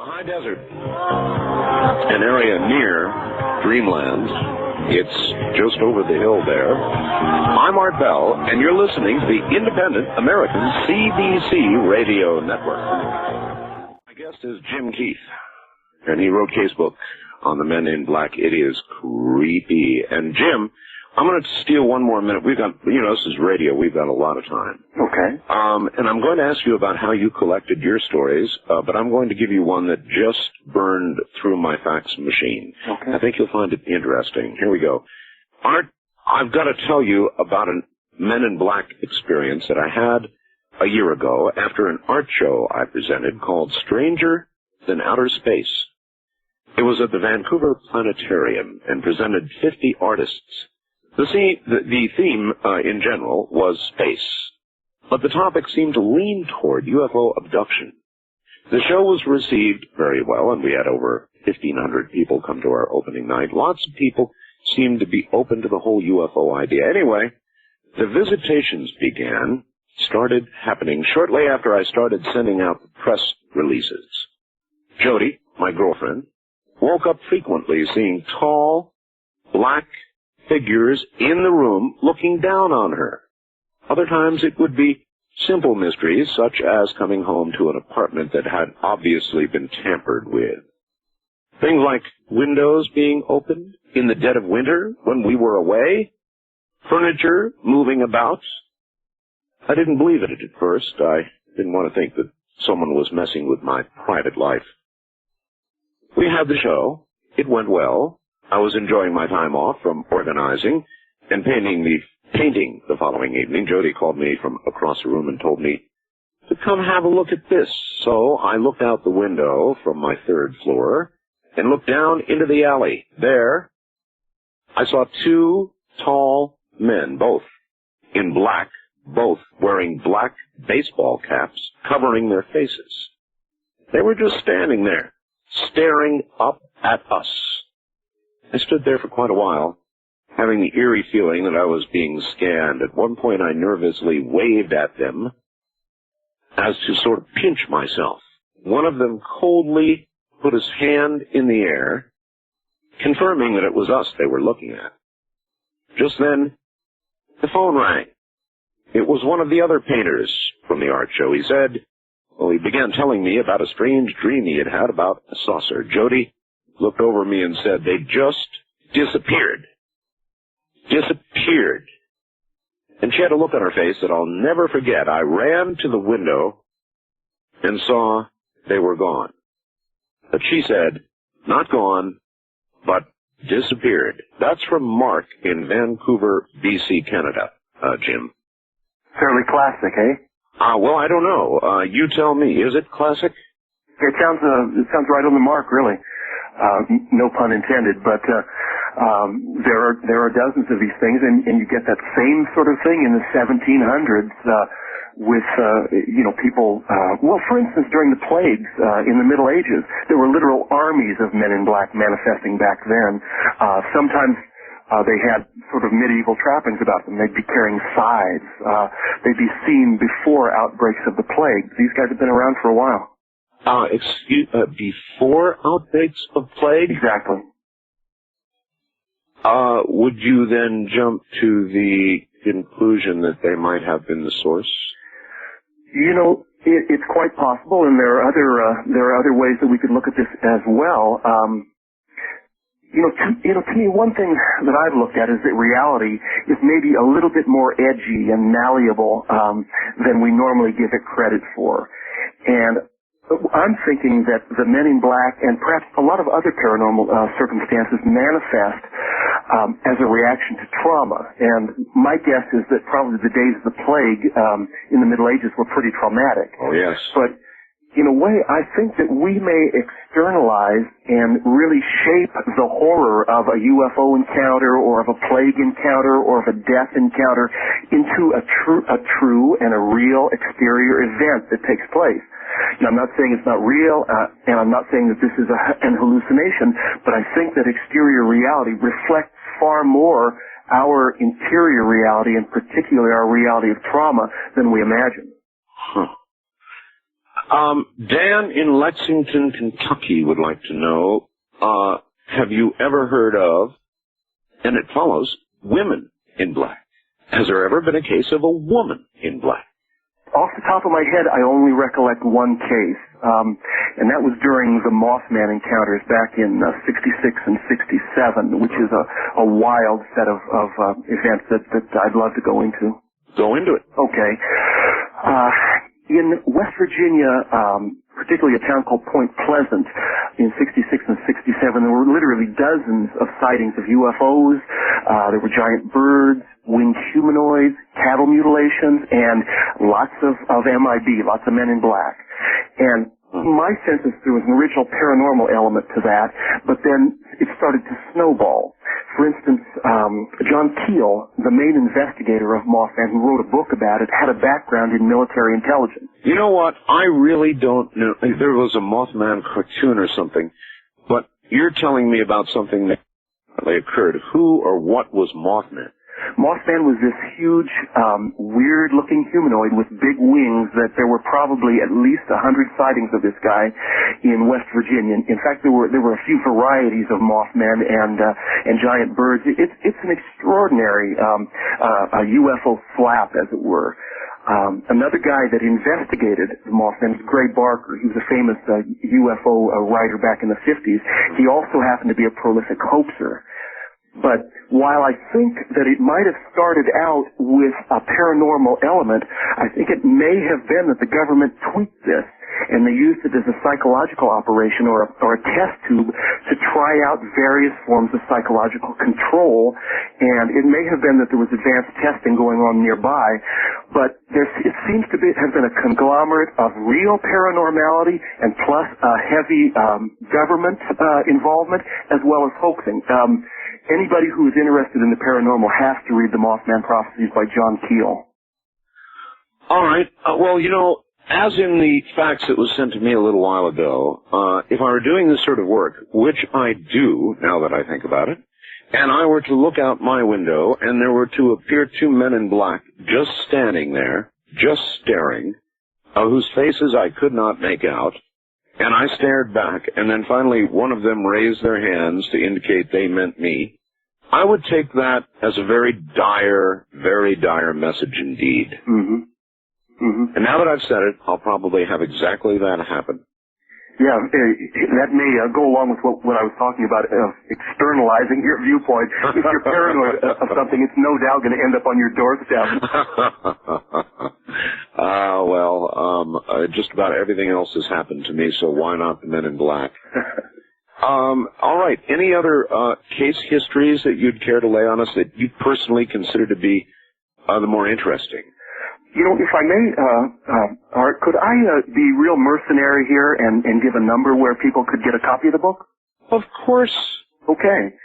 high desert, an area near Dreamland. It's just over the hill there. I'm Art Bell, and you're listening to the independent American CBC radio network. My guest is Jim Keith, and he wrote Casebook on the Men in Black. It is creepy. And Jim, I'm going to steal one more minute. We've got, this is radio. We've got a lot of time. Okay. And I'm going to ask you about how you collected your stories, but I'm going to give you one that just burned through my fax machine. Okay. I think you'll find it interesting. Here we go. Art, I've got to tell you about a Men in Black experience that I had a year ago after an art show I presented called Stranger Than Outer Space. It was at the Vancouver Planetarium and presented 50 artists. The theme, in general, was space, but the topic seemed to lean toward UFO abduction. The show was received very well, and we had over 1,500 people come to our opening night. Lots of people seemed to be open to the whole UFO idea. Anyway, the visitations started happening shortly after I started sending out the press releases. Jody, my girlfriend, woke up frequently seeing tall, black figures in the room looking down on her. Other times it would be simple mysteries, such as coming home to an apartment that had obviously been tampered with. Things like windows being opened in the dead of winter when we were away, furniture moving about. I didn't believe it at first. I didn't want to think that someone was messing with my private life. We had the show. It went well. I was enjoying my time off from organizing and painting the following evening. Jody called me from across the room and told me to come have a look at this. So I looked out the window from my third floor and looked down into the alley. There, I saw two tall men, both in black, both wearing black baseball caps covering their faces. They were just standing there, staring up at us. I stood there for quite a while, having the eerie feeling that I was being scanned. At one point, I nervously waved at them as to sort of pinch myself. One of them coldly put his hand in the air, confirming that it was us they were looking at. Just then, the phone rang. It was one of the other painters from the art show. He began telling me about a strange dream he had had about a saucer. Jody looked over me and said, they just disappeared. Disappeared. And she had a look on her face that I'll never forget. I ran to the window and saw they were gone. But she said, not gone, but disappeared. That's from Mark in Vancouver, BC, Canada, Jim. Fairly classic, eh? Well, I don't know. You tell me. Is it classic? It sounds right on the mark, really. No pun intended, but there are dozens of these things, and you get that same sort of thing in the 1700s with people. Well, for instance, during the plagues in the Middle Ages, there were literal armies of men in black manifesting back then. Sometimes they had sort of medieval trappings about them. They'd be carrying scythes. They'd be seen before outbreaks of the plague. These guys have been around for a while. Before outbreaks of plague? Exactly. Would you then jump to the conclusion that they might have been the source? It's quite possible, and there are other ways that we could look at this as well. To me, one thing that I've looked at is that reality is maybe a little bit more edgy and malleable than we normally give it credit for. And I'm thinking that the Men in Black and perhaps a lot of other paranormal circumstances manifest as a reaction to trauma. And my guess is that probably the days of the plague in the Middle Ages were pretty traumatic. Oh, yes. But in a way, I think that we may externalize and really shape the horror of a UFO encounter or of a plague encounter or of a death encounter into a true and a real exterior event that takes place. Now, I'm not saying it's not real, and I'm not saying that this is an hallucination, but I think that exterior reality reflects far more our interior reality, and particularly our reality of trauma, than we imagine. Huh. Dan in Lexington, Kentucky would like to know, have you ever heard of, and it follows, women in black? Has there ever been a case of a woman in black? Off the top of my head, I only recollect one case, and that was during the Mothman encounters back in 66 and 67, which is a wild set of events that I'd love to go into. Go into it. Okay. In West Virginia, particularly a town called Point Pleasant, in 66 and 67, there were literally dozens of sightings of UFOs. There were giant birds, winged humanoids, cattle mutilations, and lots of MIB, lots of men in black. And my sense is there was an original paranormal element to that, but then it started to snowball. For instance, John Keel, the main investigator of Mothman, who wrote a book about it, had a background in military intelligence. You know what? I really don't know. There was a Mothman cartoon or something, but you're telling me about something that occurred. Who or what was Mothman? Mothman was this huge, weird-looking humanoid with big wings that there were probably at least 100 sightings of this guy in West Virginia. In fact, there were a few varieties of Mothman and giant birds. It's an extraordinary UFO slap, as it were. Another guy that investigated the Mothman was Gray Barker. He was a famous UFO writer back in the 50s. He also happened to be a prolific hoaxer. But while I think that it might have started out with a paranormal element, I think it may have been that the government tweaked this and they used it as a psychological operation or a test tube to try out various forms of psychological control. And it may have been that there was advanced testing going on nearby, but it seems to have been a conglomerate of real paranormality and plus heavy government involvement as well as hoaxing. Anybody who is interested in the paranormal has to read the Mothman Prophecies by John Keel. All right. Well, you know, as in the fax that was sent to me a little while ago, if I were doing this sort of work, which I do, now that I think about it, and I were to look out my window and there were to appear two men in black just standing there, just staring, whose faces I could not make out, and I stared back, and then finally one of them raised their hands to indicate they meant me, I would take that as a very dire message indeed. Mm-hmm. Mm-hmm. And now that I've said it, I'll probably have exactly that happen. Yeah, that may go along with what I was talking about, externalizing your viewpoint. If you're paranoid of something, it's no doubt going to end up on your doorstep. Just about everything else has happened to me, so why not the Men in Black? All right, any other case histories that you'd care to lay on us that you personally consider to be the more interesting? You know, if I may, Art, could I be real mercenary here and give a number where people could get a copy of the book? Of course. Okay.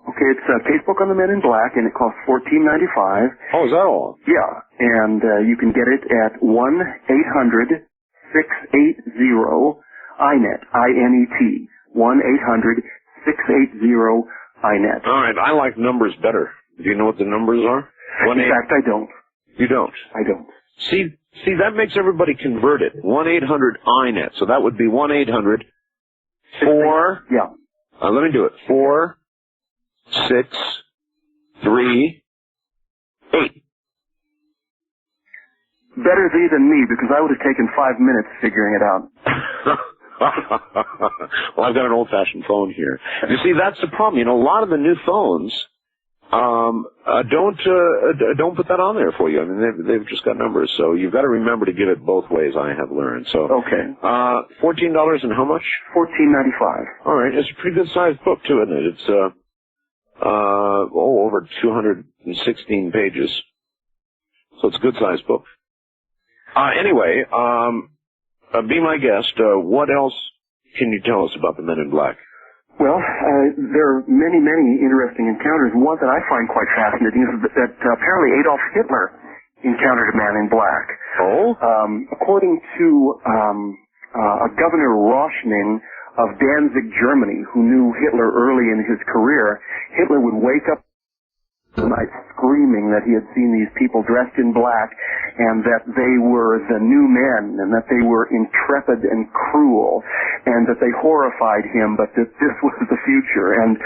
Okay, it's a casebook on the Men in Black, and it costs $14.95. Oh, is that all? Yeah, and you can get it at 1-800-680-INET, I-N-E-T, 1-800-680-INET. All right, I like numbers better. Do you know what the numbers are? In fact, I don't. You don't? I don't. See, that makes everybody converted. 1-800-INET. So that would be 1-800-4... Yeah. Let me do it. 4-6-3-8. Better thee than me, because I would have taken 5 minutes figuring it out. Well, I've got an old-fashioned phone here. You see, that's the problem. You know, a lot of the new phones... don't put that on there for you. I mean, they've just got numbers, so you've got to remember to give it both ways. I have learned. So okay. $14 and how much? $14.95. All right, it's a pretty good sized book too, isn't it? It's over 216 pages, so it's a good sized book. Anyway, be my guest. What else can you tell us about the Men in Black? Well, there are many, many interesting encounters. One that I find quite fascinating is that apparently Adolf Hitler encountered a man in black. Oh? According to a Governor Roschning of Danzig, Germany, who knew Hitler early in his career, Hitler would wake up night screaming that he had seen these people dressed in black and that they were the new men and that they were intrepid and cruel and that they horrified him, but that this was the future. And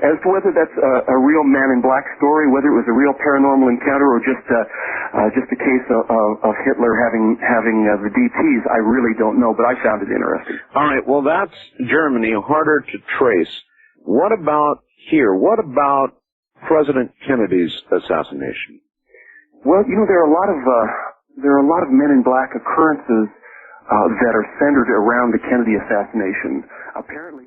as to whether that's a real Man in Black story, whether it was a real paranormal encounter or just a case of Hitler having the DTs, I really don't know, but I found it interesting. All right, well, that's Germany, harder to trace. What about here? What about President Kennedy's assassination? Well, you know, there are a lot of Men in Black occurrences that are centered around the Kennedy assassination. Apparently.